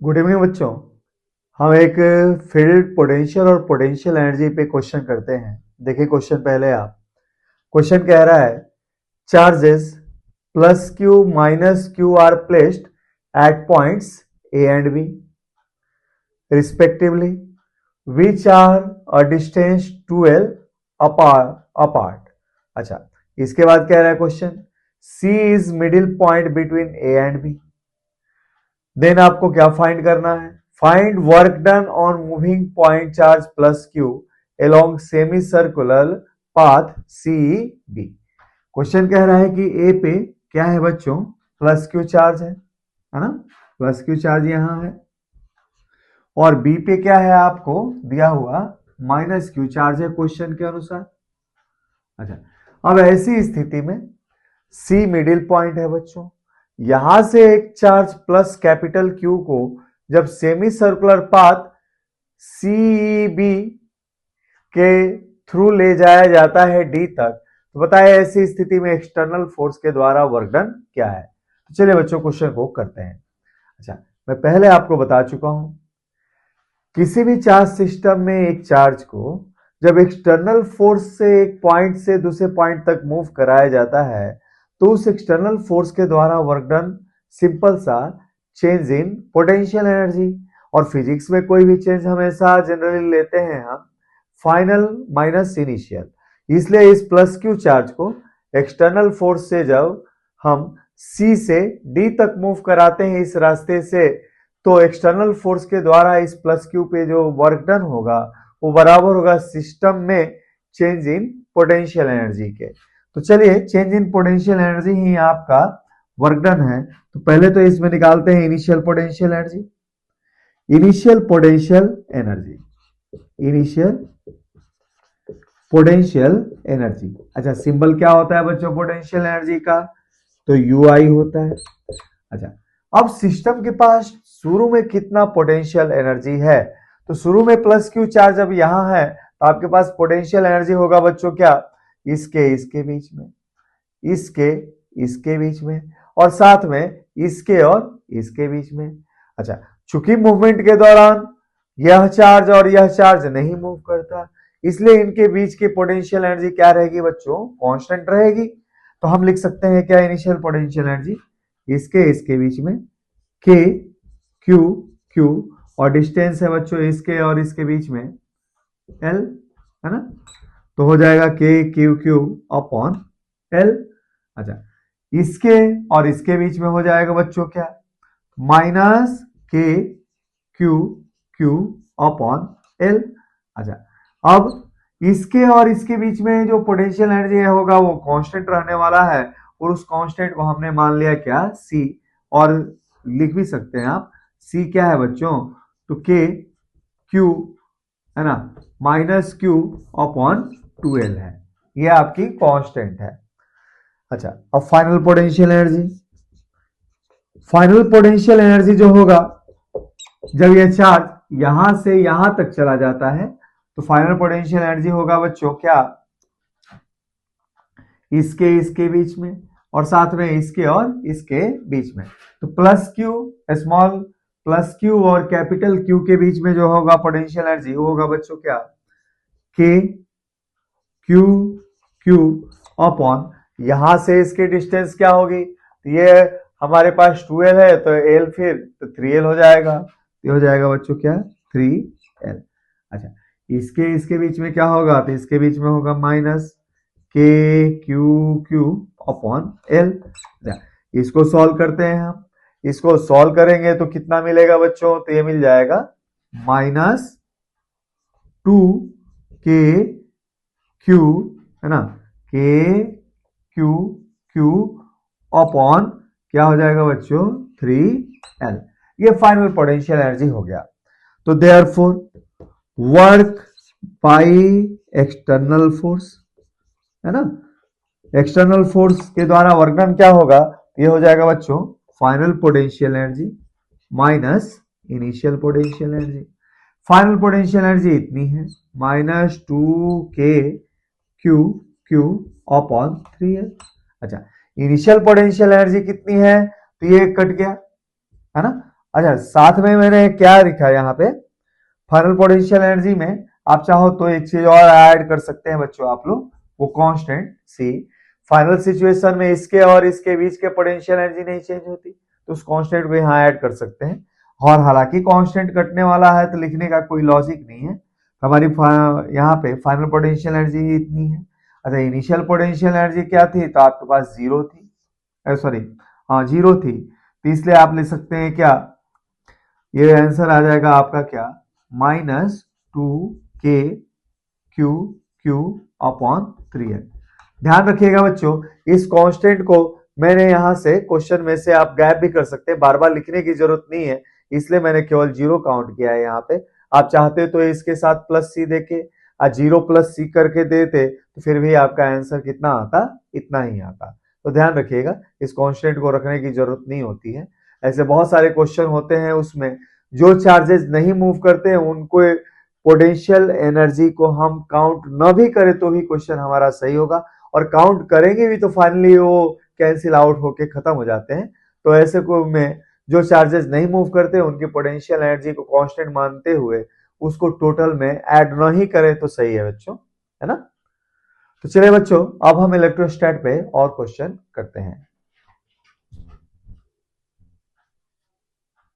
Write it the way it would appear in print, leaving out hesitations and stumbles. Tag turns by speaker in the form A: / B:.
A: Good evening बच्चों। हम एक फील्ड पोटेंशियल और पोटेंशियल एनर्जी पे क्वेश्चन करते हैं। देखिए क्वेश्चन पहले आप। क्वेश्चन कह रहा है charges plus Q minus Q are placed at points A and B respectively which are a distance 12 apart. अच्छा, इसके बाद कह रहा है question C is middle point between A and B. Then आपको क्या फाइंड करना है? Find work done on moving point charge plus Q along semi circular path C B. Question कह रहा है कि ए पे क्या है बच्चों? प्लस क्यू चार्ज है ना? प्लस क्यू चार्ज यहां है। और बी पे क्या है आपको दिया हुआ? माइनस क्यू चार्ज है क्वेश्चन के अनुसार। अच्छा, अब ऐसी स्थिति में सी मिडिल पॉइंट है बच्चों। यहां से एक चार्ज प्लस कैपिटल क्यू को जब semi circular path C B के थ्रू ले जाया जाता है डी तक, तो बताए ऐसी स्थिति में एक्सटर्नल फोर्स के द्वारा वर्क डन क्या है? तो चलिए बच्चों क्वेश्चन को करते हैं। अच्छा, मैं पहले आपको बता चुका हूं किसी भी चार्ज सिस्टम में एक चार्ज को जब एक्सटर्नल फोर्स से एक पॉइंट से दूसरे पॉइंट तक मूव कराया जाता है तो उस एक्सटर्नल फोर्स के द्वारा वर्क डन सिंपल सा चेंज इन पोटेंशियल एनर्जी। और फिजिक्स में कोई भी चेंज हमेशा जनरली लेते हैं हम फाइनल माइनस इनिशियल। इसलिए इस प्लस क्यू चार्ज को एक्सटर्नल फोर्स से जब हम सी से डी तक मूव कराते हैं इस रास्ते से, तो एक्सटर्नल फोर्स के द्वारा इस प्लस क्यू पे जो वर्क डन होगा वो बराबर होगा सिस्टम में चेंज इन पोटेंशियल एनर्जी के। तो चलिए चेंज इन पोटेंशियल एनर्जी ही आपका वर्क डन है। तो पहले तो इसमें निकालते हैं initial potential energy. Initial potential energy, initial potential energy. अच्छा, सिंबल क्या होता है बच्चों पोटेंशियल एनर्जी का? तो यू आई होता है। अच्छा, अब सिस्टम के पास शुरू में कितना पोटेंशियल एनर्जी है? तो शुरू में प्लस क्यू चार्ज अब यहां है तो आपके पास पोटेंशियल एनर्जी होगा बच्चों क्या? इसके बीच में, इसके बीच में, और साथ में इसके और इसके बीच में। अच्छा, चूंकि मूवमेंट के दौरान यह चार्ज और यह चार्ज नहीं मूव करता, इसलिए इनके बीच की पोटेंशियल एनर्जी क्या रहेगी बच्चों? कांस्टेंट रहेगी। तो हम लिख सकते हैं क्या इनिशियल पोटेंशियल एनर्जी? इसके बीच में के क्यू क्यू, और डिस्टेंस है बच्चों इसके और इसके बीच में एल, है ना? तो हो जाएगा के क्यू क्यू अपॉन एल। अच्छा, इसके और इसके बीच में हो जाएगा बच्चों क्या? माइनस के क्यू क्यू अपॉन एल। अच्छा, अब इसके और इसके बीच में जो पोटेंशियल एनर्जी होगा वो कांस्टेंट रहने वाला है, और उस कांस्टेंट को हमने मान लिया क्या? सी। और लिख भी सकते हैं आप सी क्या है बच्चों? तो के क्यू, है ना, माइनस क्यू अपॉन 2l है। ये आपकी कांस्टेंट है। अच्छा, अब final potential energy. Final potential energy जो होगा जब यह चार्ज यहां से यहां तक चला जाता है तो फाइनल पोटेंशियल एनर्जी होगा बच्चों क्या? इसके बीच में, और साथ में इसके और इसके बीच में। तो plus Q, small plus Q और कैपिटल क्यू के बीच में जो होगा पोटेंशियल एनर्जी वो होगा बच्चों क्या? के क्यू क्यू अपॉन, यहां से इसकी डिस्टेंस क्या होगी? ये हमारे पास 2l है तो l फिर तो 3l हो जाएगा। ये हो जाएगा बच्चों क्या? 3l। अच्छा, इसके बीच में क्या होगा? तो इसके बीच में होगा माइनस के क्यू क्यू अपॉन एल। इसको सॉल्व करते हैं हम। इसको सॉल्व करेंगे तो कितना मिलेगा बच्चों? तो ये मिल जाएगा माइनस 2 के क्यू, है ना, के क्यू क्यू अपॉन क्या हो जाएगा बच्चों? 3l। ये फाइनल पोटेंशियल एनर्जी हो गया। तो therefore work by external force, है ना, एक्सटर्नल फोर्स के द्वारा वर्क डन क्या होगा? ये हो जाएगा बच्चों final potential energy minus initial potential energy. Final potential energy इतनी है माइनस 2 के क्यू क्यू अपॉन 3l। अच्छा, इनिशियल पोटेंशियल एनर्जी कितनी है? तो ये कट गया, है ना। अच्छा, साथ में मैंने क्या लिखा है यहाँ पे, फाइनल पोटेंशियल एनर्जी में आप चाहो तो एक चीज और ऐड कर सकते हैं बच्चों आप लोग, वो कांस्टेंट सी। फाइनल सिचुएशन में इसके और इसके बीच के पोटेंशियल एनर्जी नहीं चेंज होती, तो उस कांस्टेंट को यहाँ ऐड कर सकते हैं। और हालांकि कांस्टेंट कटने वाला है तो लिखने का कोई लॉजिक नहीं है, हमारी यहाँ पे फाइनल पोटेंशियल एनर्जी ही इतनी है। अच्छा, इनिशियल पोटेंशियल एनर्जी क्या थी, तो आपके पास जीरो थी, सॉरी हाँ जीरो थी, तो इसलिए आप लिख सकते हैं क्या, ये आंसर आ जाएगा आपका क्या, -2k/Q/3L। ध्यान रखिएगा बच्चों, इस कांस्टेंट को मैंने यहां से क्वेश्चन में से आप गैप भी कर सकते हैं, बार बार लिखने की जरूरत नहीं है, इसलिए मैंने केवल जीरो काउंट किया है यहाँ पे। आप चाहते तो इसके साथ प्लस सी देके जीरो प्लस सी करके देते तो फिर भी आपका आंसर कितना आता, इतना ही आता। तो ध्यान रखिएगा, इस कांस्टेंट को रखने की जरूरत नहीं होती है। ऐसे बहुत सारे क्वेश्चन होते हैं, उसमें जो चार्जेस नहीं मूव करते हैं उनको पोटेंशियल एनर्जी को हम काउंट न भी करें तो भी क्वेश्चन हमारा सही होगा, और काउंट करेंगे भी तो फाइनली वो कैंसिल आउट होके खत्म हो जाते हैं। तो ऐसे को में जो चार्जेस नहीं मूव करते उनकी पोटेंशियल एनर्जी को कांस्टेंट मानते हुए उसको टोटल में ऐड न ही करें तो सही है बच्चों, है ना। तो चलिए बच्चों, अब हम इलेक्ट्रोस्टैट पे और क्वेश्चन करते हैं।